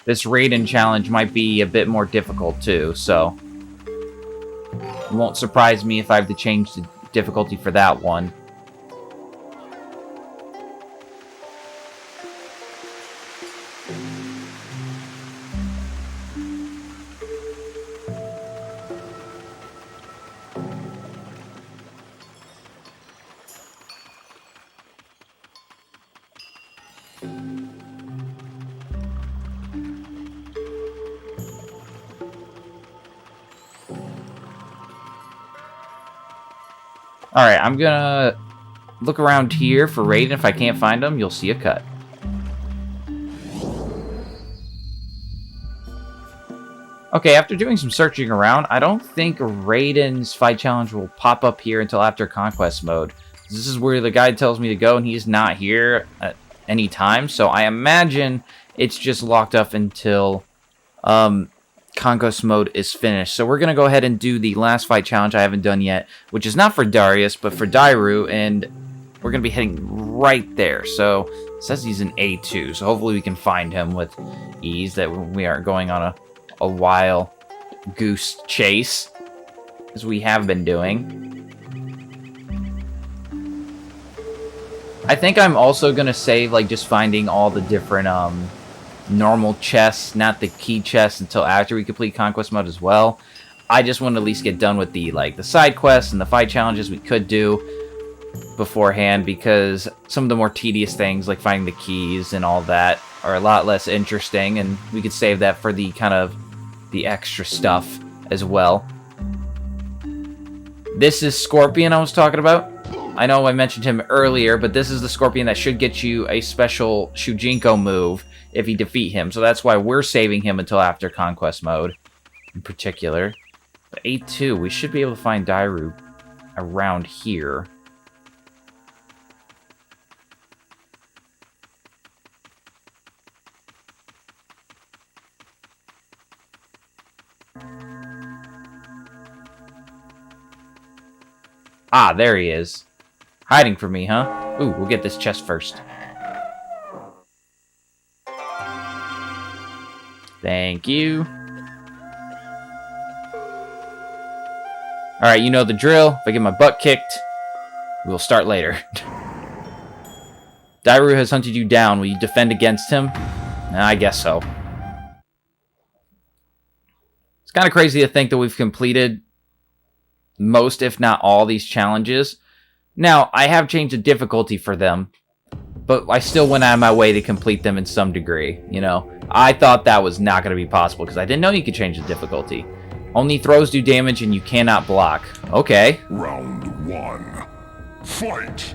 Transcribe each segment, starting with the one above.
this Raiden challenge might be a bit more difficult too, so it won't surprise me if I have to change the difficulty for that one. Alright, I'm gonna look around here for Raiden. If I can't find him, you'll see a cut. Okay, after doing some searching around, I don't think Raiden's fight challenge will pop up here until after Conquest mode. This is where the guide tells me to go, and he's not here at any time, so I imagine it's just locked up until Conquest mode is finished. So we're going to go ahead and do the last fight challenge I haven't done yet, which is not for Darius, but for Dairu, and we're going to be heading right there. So it says he's in A2, so hopefully we can find him with ease, that we aren't going on a wild goose chase, as we have been doing. I think I'm also going to save, like, just finding all the different, normal chests, not the key chests, until after we complete Conquest mode as well. I just want to at least get done with the side quests and the fight challenges we could do beforehand, because some of the more tedious things, like finding the keys and all that, are a lot less interesting, and we could save that for the kind of the extra stuff as well. This is Scorpion I was talking about. I know I mentioned him earlier, but this is the Scorpion that should get you a special Shujinko move if you defeat him. So that's why we're saving him until after Conquest mode, in particular. But A2, we should be able to find Dairu around here. Ah, there he is. Hiding from me, huh? Ooh, we'll get this chest first. Thank you. Alright, you know the drill. If I get my butt kicked, we'll start later. Dairu has hunted you down. Will you defend against him? I guess so. It's kind of crazy to think that we've completed most, if not all, these challenges. Now, I have changed the difficulty for them, but I still went out of my way to complete them in some degree, you know. I thought that was not going to be possible, because I didn't know you could change the difficulty. Only throws do damage and you cannot block. Okay. Round 1. Fight!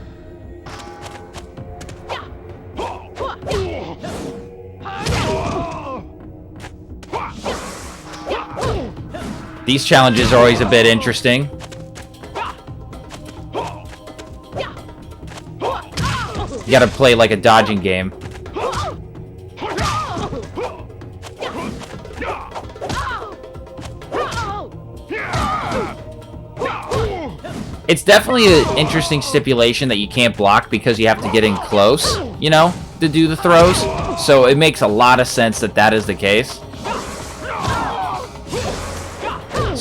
These challenges are always a bit interesting. You gotta play like a dodging game. It's definitely an interesting stipulation that you can't block because you have to get in close, you know, to do the throws. So it makes a lot of sense that that is the case.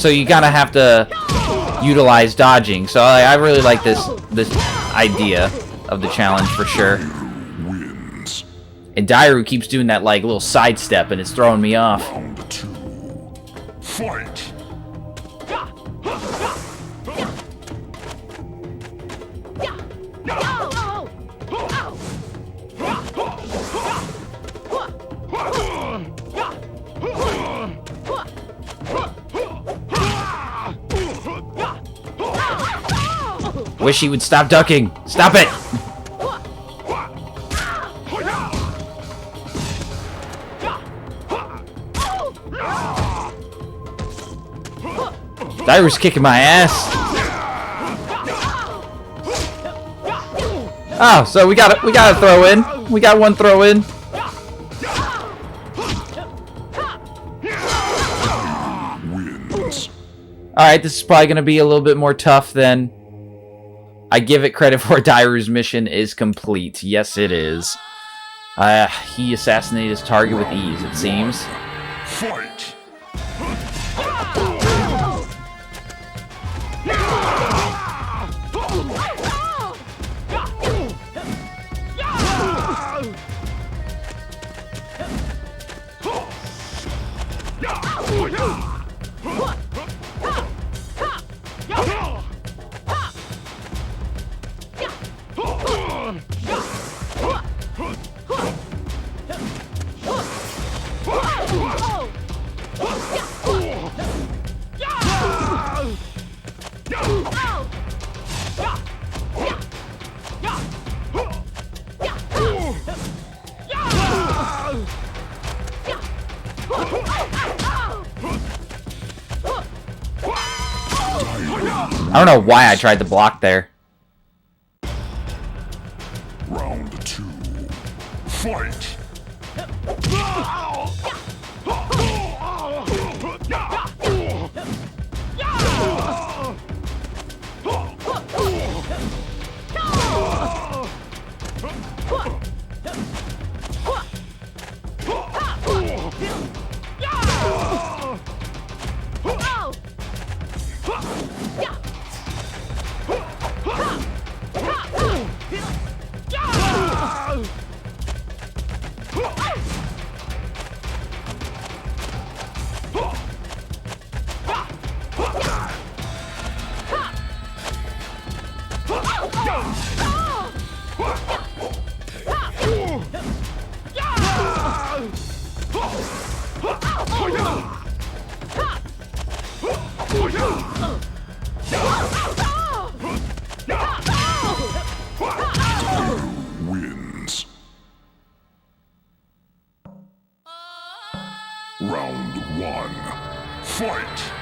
So you gotta have to utilize dodging. So I really like this idea of the challenge for sure. Wins. And Dairu keeps doing that like little sidestep, and it's throwing me off. Round 2. Fight! Wish he would stop ducking. Stop it! Dairu's kicking my ass. Oh, so we got a throw in. We got one throw in. Wins. Alright, this is probably going to be a little bit more tough than I give it credit for. Dairu's mission is complete. Yes, it is. He assassinated his target with ease, it seems. Fight! I don't know why I tried to block there. Round 2. Fight! Wins. Round 1. Fight!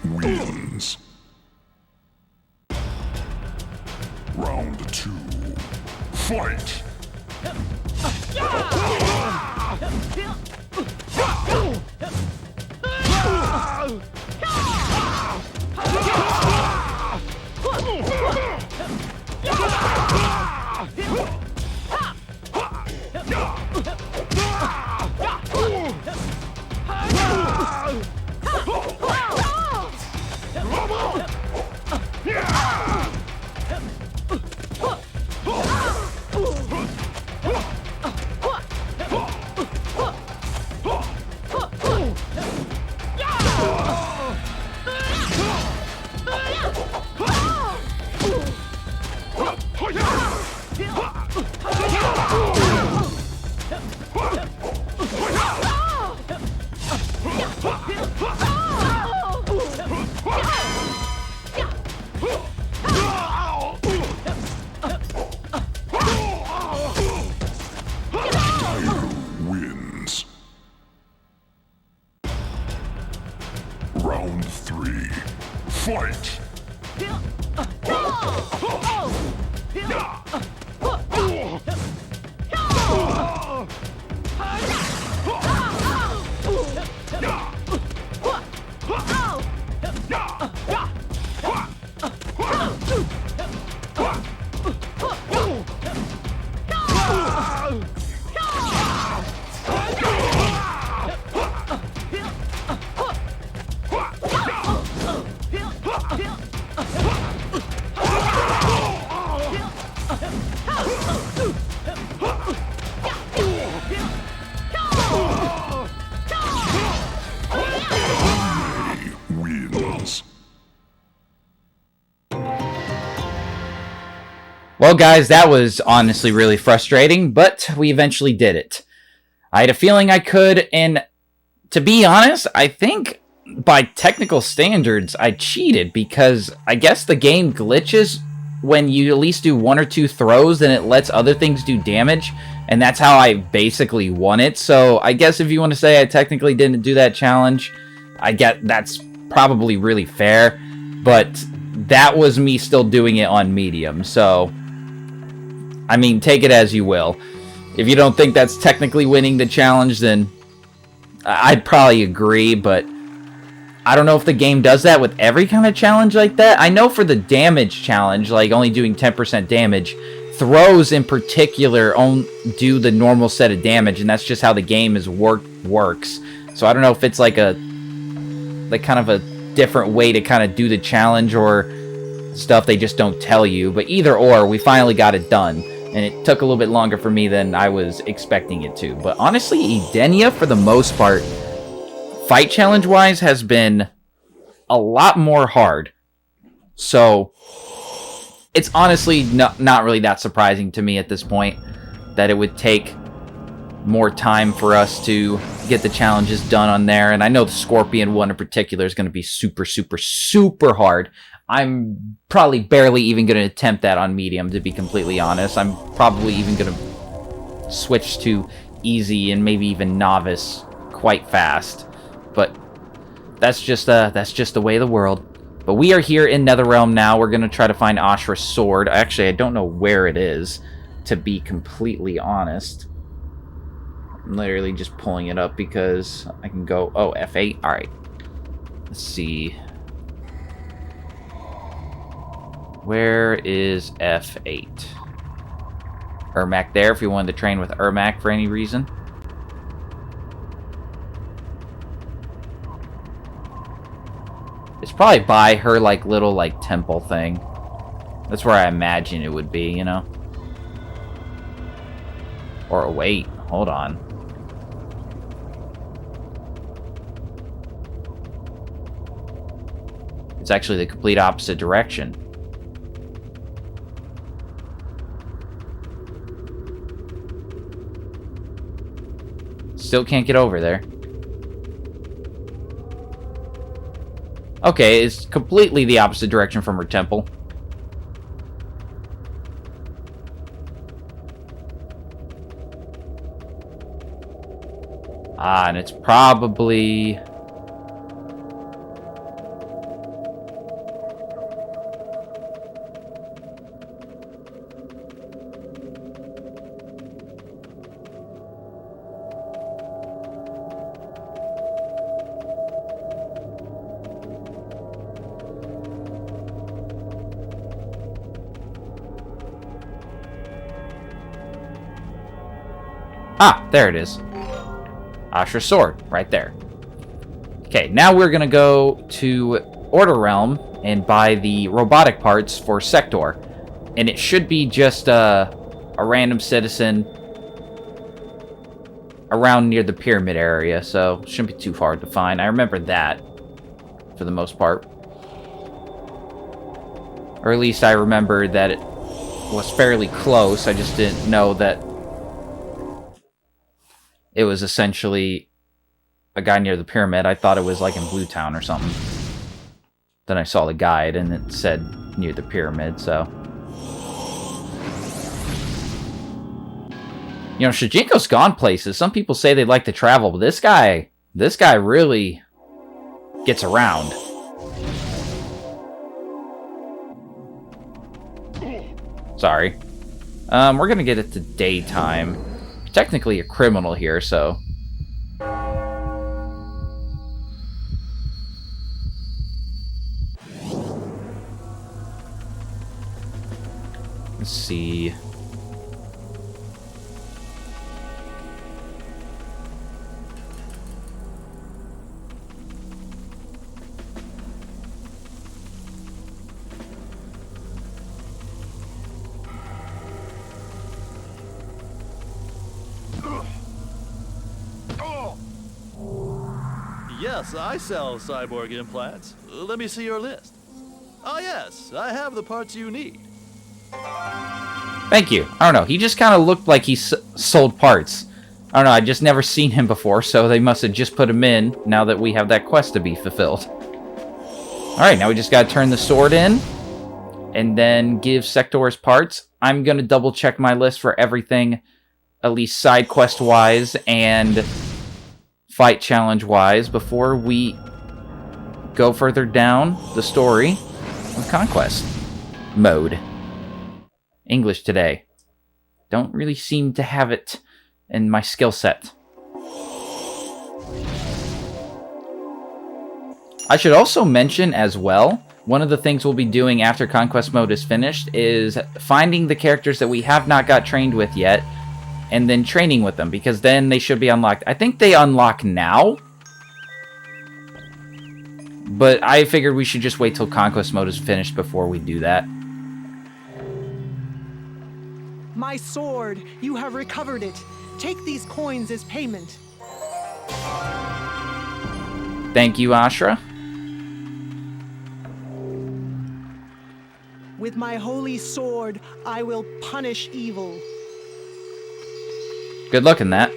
Wins. Round 2. Fight! Wins. Round 3. Fight! Well, guys, that was honestly really frustrating, but we eventually did it. I had a feeling I could, and to be honest, I think by technical standards, I cheated because I guess the game glitches when you at least do one or two throws, and it lets other things do damage, and that's how I basically won it. So I guess if you want to say I technically didn't do that challenge, I get that's probably really fair, but that was me still doing it on medium. So I mean, take it as you will. If you don't think that's technically winning the challenge, then I'd probably agree, but I don't know if the game does that with every kind of challenge like that. I know for the damage challenge, like only doing 10% damage, throws in particular do the normal set of damage, and that's just how the game works. So I don't know if it's like kind of a different way to kind of do the challenge or stuff they just don't tell you. But either or, we finally got it done. And it took a little bit longer for me than I was expecting it to. But honestly, Edenia, for the most part, fight challenge-wise, has been a lot more hard. So, it's honestly not really that surprising to me at this point that it would take more time for us to get the challenges done on there. And I know the Scorpion one in particular is going to be super, super, super hard. I'm probably barely even going to attempt that on medium, to be completely honest. I'm probably even going to switch to easy and maybe even novice quite fast. But that's just the way of the world. But we are here in Netherrealm now. We're going to try to find Ashra's sword. Actually, I don't know where it is, to be completely honest. I'm literally just pulling it up because I can go... Oh, F8? Alright. Let's see... Where is F8? Ermac there, if you wanted to train with Ermac for any reason. It's probably by her, like, little, like, temple thing. That's where I imagine it would be, you know? Or, wait, hold on. It's actually the complete opposite direction. Still can't get over there. Okay, it's completely the opposite direction from her temple. Ah, and it's probably... Ah, there it is. Ashra's sword, right there. Okay, now we're gonna go to Order Realm and buy the robotic parts for Sector. And it should be just a random citizen around near the pyramid area, so it shouldn't be too hard to find. I remember that, for the most part. Or at least I remember that it was fairly close. I just didn't know that it was essentially a guy near the pyramid. I thought it was like in Blue Town or something. Then I saw the guide and it said near the pyramid, so... You know, Shujinko's gone places. Some people say they'd like to travel, but this guy really gets around. Sorry. We're gonna get it to daytime. Technically a criminal here, so... Let's see... Yes, I sell cyborg implants. Let me see your list. Ah, yes, I have the parts you need. Thank you. I don't know. He just kind of looked like he sold parts. I don't know. I just never seen him before, so they must have just put him in now that we have that quest to be fulfilled. Alright, now we just gotta turn the sword in and then give Sector's parts. I'm gonna double check my list for everything, at least side quest wise and fight challenge wise, before we go further down the story of Conquest mode. English today. Don't really seem to have it in my skill set. I should also mention as well, one of the things we'll be doing after Conquest mode is finished is finding the characters that we have not got trained with yet and then training with them, because then they should be unlocked. I think they unlock now, but I figured we should just wait till Conquest mode is finished before we do that. My sword, you have recovered it. Take these coins as payment. Thank you, Ashra. With my holy sword, I will punish evil. Good luck in that.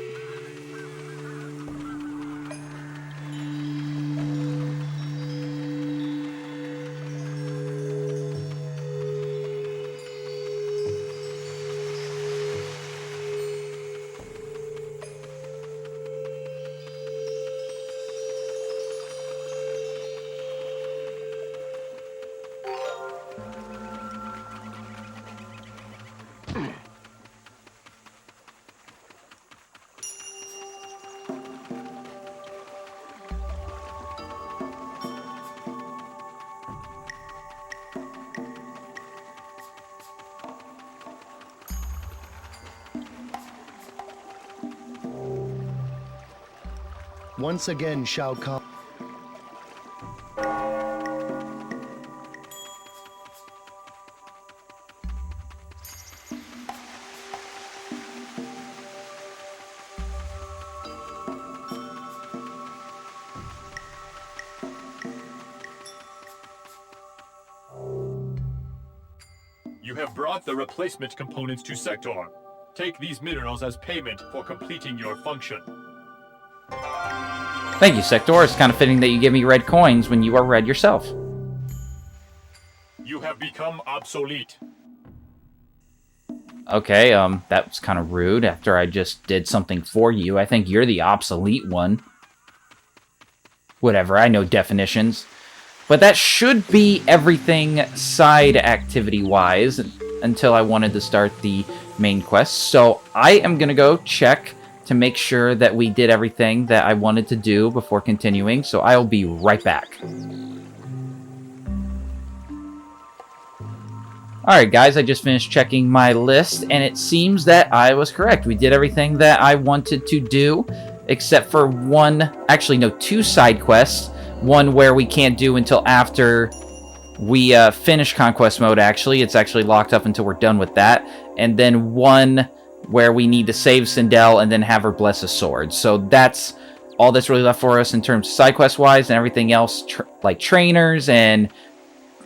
Once again, Shao Kahn. You have brought the replacement components to Sector. Take these minerals as payment for completing your function. Thank you, Sector. It's kind of fitting that you give me red coins when you are red yourself. You have become obsolete. Okay, that was kind of rude after I just did something for you. I think you're the obsolete one. Whatever, I know definitions. But that should be everything side activity-wise until I wanted to start the main quest. So I am going to go check to make sure that we did everything that I wanted to do before continuing. So I'll be right back. Alright guys, I just finished checking my list, and it seems that I was correct. We did everything that I wanted to do, except for two side quests. One where we can't do until after we finish Conquest mode, actually. It's actually locked up until we're done with that. And then one where we need to save Sindel and then have her bless a sword. So that's all that's really left for us in terms of side quest-wise, and everything else, like trainers and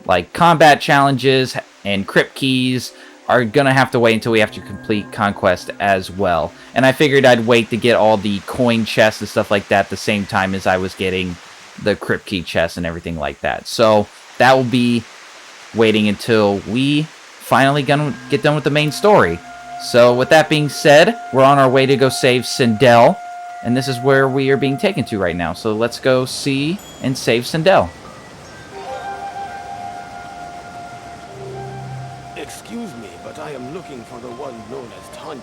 like combat challenges and crypt keys, are gonna have to wait until we have to complete Conquest as well. And I figured I'd wait to get all the coin chests and stuff like that at the same time as I was getting the crypt key chests and everything like that. So that will be waiting until we finally gonna get done with the main story. So with that being said, we're on our way to go save Sindel, and this is where we are being taken to right now. So let's go see and save Sindel. Excuse me, but I am looking for the one known as Tanya.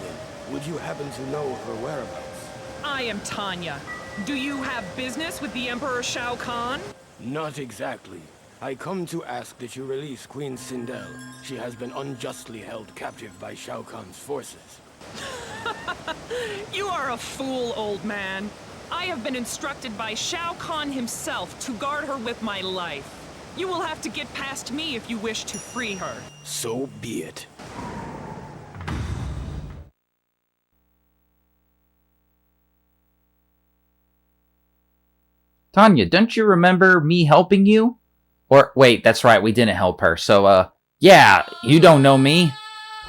Would you happen to know her whereabouts? I am Tanya. Do you have business with the Emperor Shao Kahn? Not exactly. I come to ask that you release Queen Sindel. She has been unjustly held captive by Shao Kahn's forces. You are a fool, old man. I have been instructed by Shao Kahn himself to guard her with my life. You will have to get past me if you wish to free her. So be it. Tanya, don't you remember me helping you? Or, wait, that's right, we didn't help her. So, yeah, you don't know me.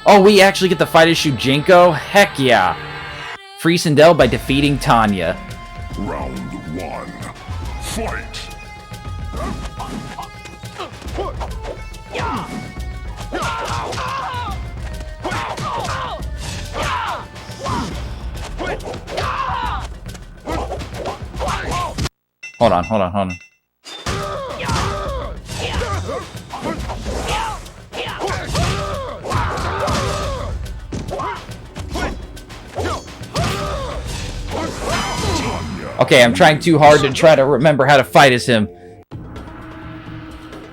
Oh, we actually get to fight as Shujinko? Heck yeah! Free Sindel by defeating Tanya. Round 1. Fight! Hold on. Okay, I'm trying too hard to try to remember how to fight as him.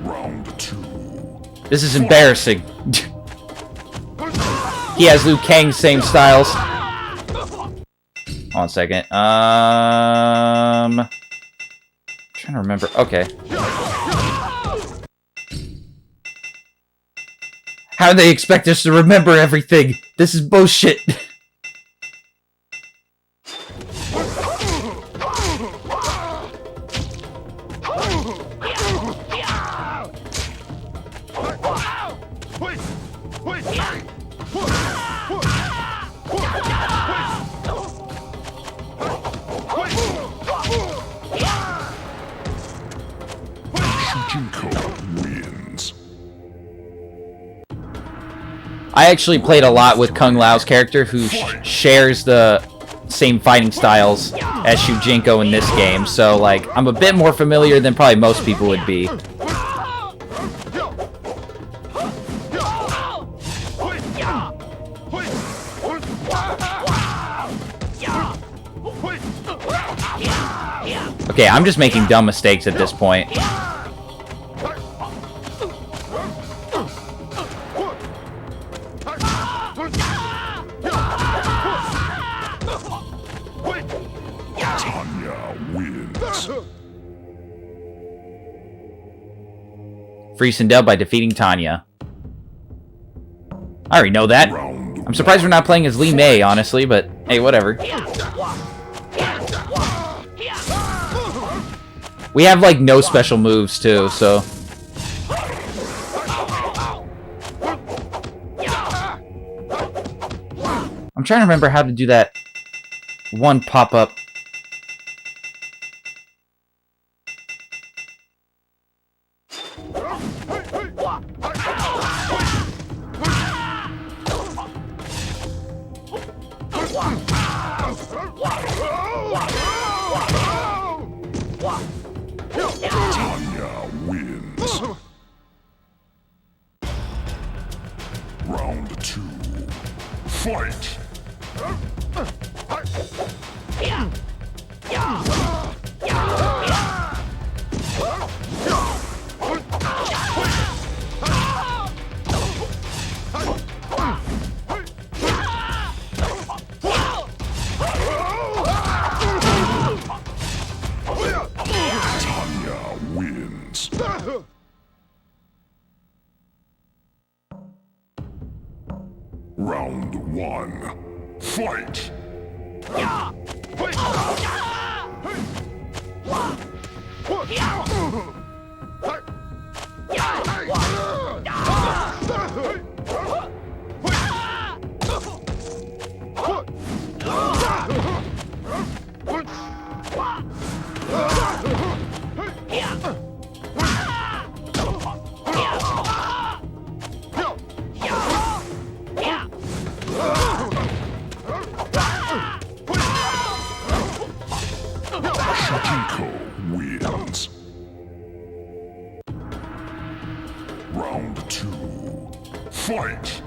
Round 2. This is embarrassing. He has Liu Kang's same styles. Hold on a second. Trying to remember. Okay. How do they expect us to remember everything? This is bullshit. Shujinko wins. I actually played a lot with Kung Lao's character, who shares the same fighting styles as Shujinko in this game, so like I'm a bit more familiar than probably most people would be. Okay, I'm just making dumb mistakes at this point. Tanya wins. Free Sindel by defeating Tanya. I already know that. Round I'm surprised we're not playing as Lee Mei, honestly, but hey, whatever. We have, like, no special moves, too, so... I'm trying to remember how to do that one pop-up. Tanya wins. Round 2. Fight! Tanya wins. Round 1. Fight! Shujinko wins. Round 2. Fight!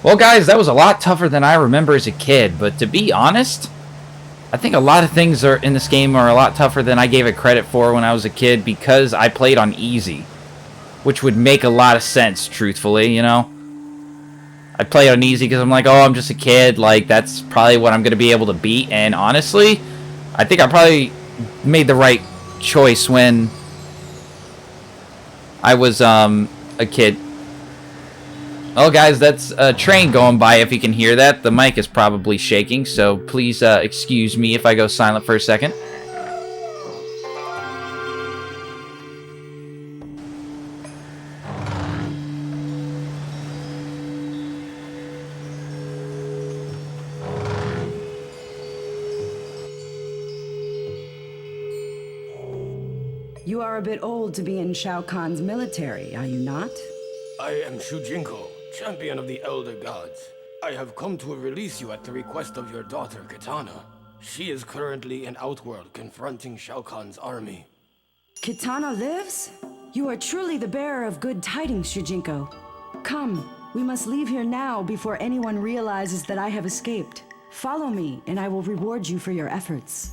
Well, guys, that was a lot tougher than I remember as a kid, but to be honest, I think a lot of things are in this game are a lot tougher than I gave it credit for when I was a kid because I played on easy, which would make a lot of sense, truthfully, you know? I played on easy because I'm like, oh, I'm just a kid, like, that's probably what I'm going to be able to beat, and honestly, I think I probably made the right choice when I was, a kid. Oh, guys, that's a train going by, if you can hear that. The mic is probably shaking, so please excuse me if I go silent for a second. You are a bit old to be in Shao Kahn's military, are you not? I am Shujinko, champion of the Elder Gods. I have come to release you at the request of your daughter, Kitana. She is currently in Outworld confronting Shao Kahn's army. Kitana lives? You are truly the bearer of good tidings, Shujinko. Come, we must leave here now before anyone realizes that I have escaped. Follow me, and I will reward you for your efforts.